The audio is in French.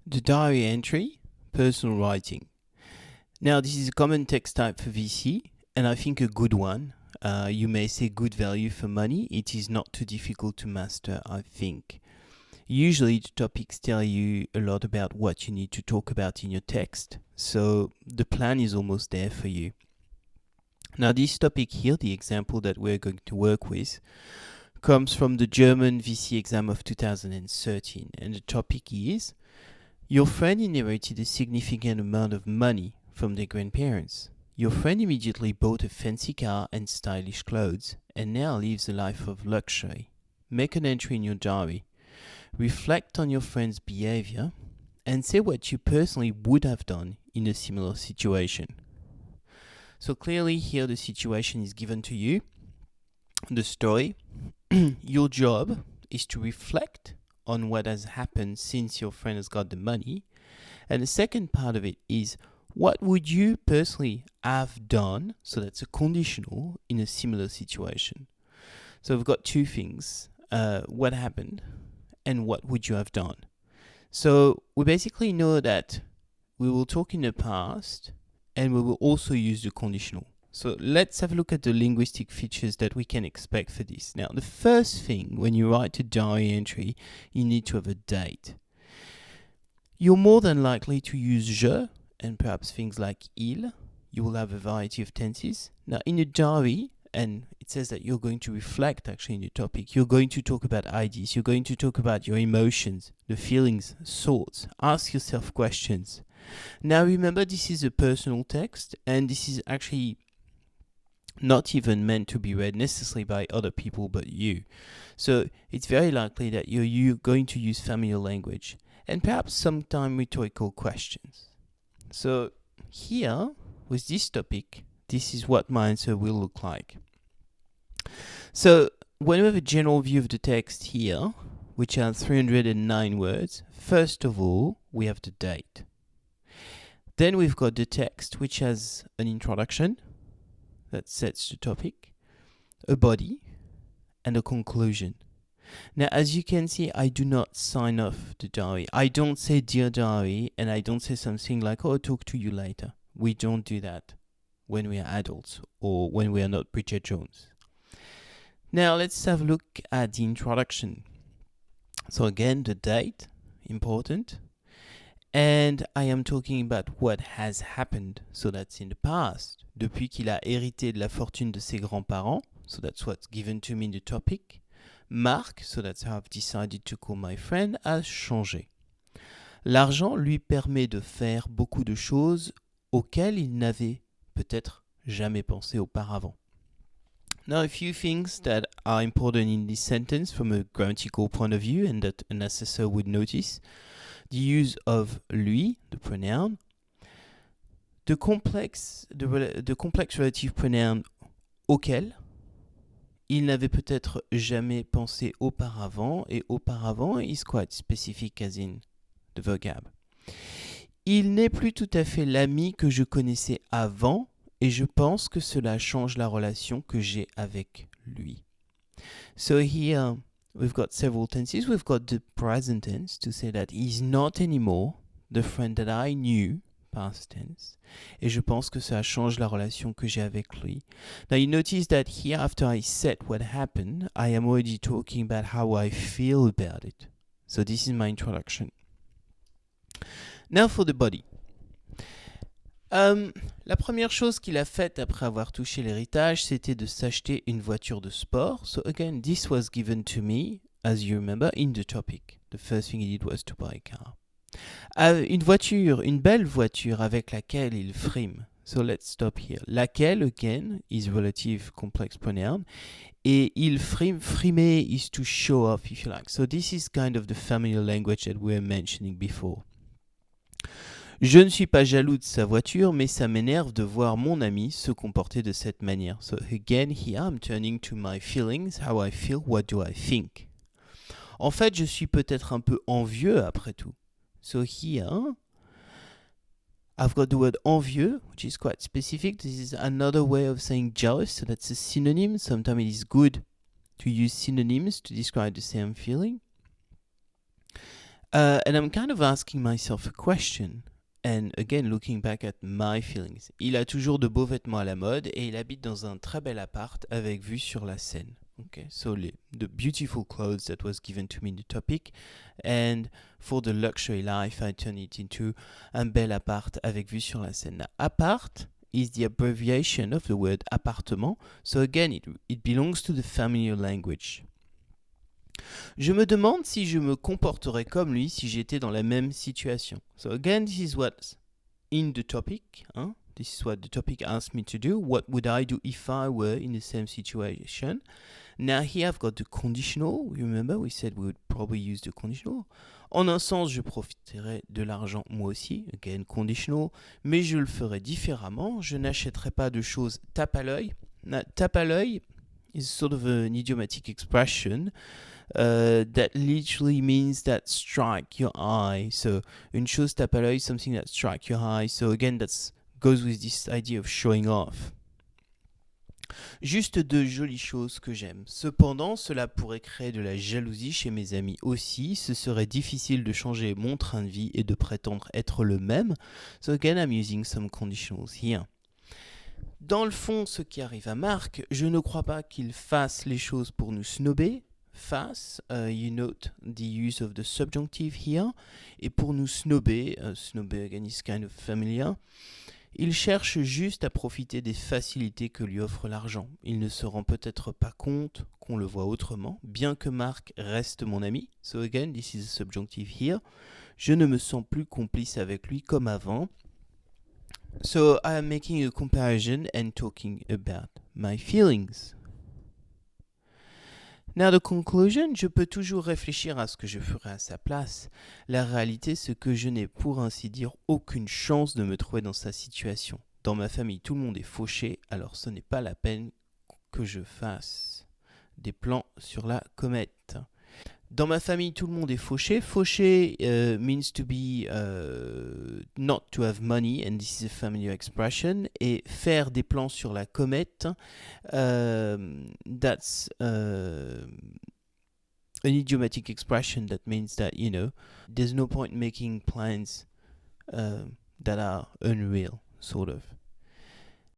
The diary entry, personal writing. Now, this is a common text type for VC, and I think a good one. You may say good value for money. It is not too difficult to master, I think. Usually, the topics tell you a lot about what you need to talk about in your text, so the plan is almost there for you. Now, this topic here, the example that we're going to work with, comes from the German VCE exam of 2013, and the topic is: your friend inherited a significant amount of money from their grandparents. Your friend immediately bought a fancy car and stylish clothes, and now lives a life of luxury. Make an entry in your diary. Reflect on your friend's behavior, and say what you personally would have done in a similar situation. So clearly here the situation is given to you, the story. Your job is to reflect on what has happened since your friend has got the money. And the second part of it is, what would you personally have done? So that's a conditional in a similar situation. So we've got two things. What happened and what would you have done? So we basically know that we will talk in the past and we will also use the conditional. So let's have a look at the linguistic features that we can expect for this. Now, the first thing, when you write a diary entry, you need to have a date. You're more than likely to use je and perhaps things like qu'il. You will have a variety of tenses. Now, in a diary, and it says that you're going to reflect actually in the topic, you're going to talk about ideas, you're going to talk about your emotions, the feelings, thoughts, ask yourself questions. Now, remember, this is a personal text, and this is actually not even meant to be read necessarily by other people but you. So it's very likely that you're going to use familiar language and perhaps sometimes rhetorical questions. So here, with this topic, this is what my answer will look like. So when we have a general view of the text here, which has 309 words, first of all, we have the date. Then we've got the text, which has an introduction that sets the topic, a body, and a conclusion. Now, as you can see, I do not sign off the diary. I don't say dear diary, and I don't say something like, oh, I'll talk to you later. We don't do that when we are adults or when we are not Bridget Jones. Now, let's have a look at the introduction. So again, the date, important. And I am talking about what has happened, so that's in the past. Depuis qu'il a hérité de la fortune de ses grands-parents, so that's what's given to me in the topic. Marc, so that's how I've decided to call my friend, has changé. L'argent lui permet de faire beaucoup de choses auxquelles il n'avait peut-être jamais pensé auparavant. Now, a few things that are important in this sentence from a grammatical point of view and that an assessor would notice. The use of lui, the pronoun, the complex relative pronoun auquel. Il n'avait peut-être jamais pensé auparavant, et auparavant is quite specific as in the vocab. Il n'est plus tout à fait l'ami que je connaissais avant, et je pense que cela change la relation que j'ai avec lui. So here we've got several tenses. We've got the present tense to say that he's not anymore the friend that I knew, past tense. Et je pense que ça change la relation que j'ai avec lui. Now you notice that here, after I said what happened, I am already talking about how I feel about it. So this is my introduction. Now for the body. La première chose qu'il a faite après avoir touché l'héritage, c'était de s'acheter une voiture de sport. So again, this was given to me, as you remember, in the topic. The first thing he did was to buy a car. Une voiture, une belle voiture avec laquelle il frime. So let's stop here. Laquelle, again, is relative complex pronoun. Et il frime, frimer is to show off, if you like. So this is kind of the familiar language that we were mentioning before. Je ne suis pas jaloux de sa voiture, mais ça m'énerve de voir mon ami se comporter de cette manière. So again, here I'm turning to my feelings, how I feel, what do I think. En fait, je suis peut-être un peu envieux après tout. So here, I've got the word envieux, which is quite specific. This is another way of saying jealous, so that's a synonym. Sometimes it is good to use synonyms to describe the same feeling. And I'm kind of asking myself a question. And again, looking back at my feelings. Il a toujours de beaux vêtements à la mode et il habite dans un très bel appart avec vue sur la Seine. Okay, so the beautiful clothes that was given to me in the topic, and for the luxury life, I turn it into un bel appart avec vue sur la Seine. Now, appart is the abbreviation of the word appartement, so again, it belongs to the familiar language. Je me demande si je me comporterais comme lui si j'étais dans la même situation. So again, this is what's in the topic. This is what the topic asked me to do. What would I do if I were in the same situation? Now here I've got the conditional. Remember we said we would probably use the conditional. En un sens, je profiterais de l'argent moi aussi. Again, conditional. Mais je le ferais différemment. Je n'achèterais pas de choses tape à l'œil. Now, tape à l'œil is sort of an idiomatic expression. That literally means that strike your eye. So, une chose tape à l'œil, something that strike your eye. So again, that goes with this idea of showing off. Juste de jolies choses que j'aime. Cependant, cela pourrait créer de la jalousie chez mes amis aussi. Ce serait difficile de changer mon train de vie et de prétendre être le même. So again, I'm using some conditionals here. Dans le fond, ce qui arrive à Marc, je ne crois pas qu'il fasse les choses pour nous snober. Fasse, you note the use of the subjunctive here. Et pour nous snober, snober again is kind of familiar. Il cherche juste à profiter des facilités que lui offre l'argent. Il ne se rend peut-être pas compte qu'on le voit autrement, bien que Marc reste mon ami. So again, this is a subjunctive here. Je ne me sens plus complice avec lui comme avant. So I am making a comparison and talking about my feelings. Now the conclusion, je peux toujours réfléchir à ce que je ferais à sa place. La réalité, c'est que je n'ai pour ainsi dire aucune chance de me trouver dans sa situation. Dans ma famille, tout le monde est fauché, alors ce n'est pas la peine que je fasse des plans sur la comète. Dans ma famille, tout le monde est fauché. Fauché means to be not to have money, and this is a familiar expression. Et faire des plans sur la comète, that's an idiomatic expression that means that, you know, there's no point making plans that are unreal, sort of.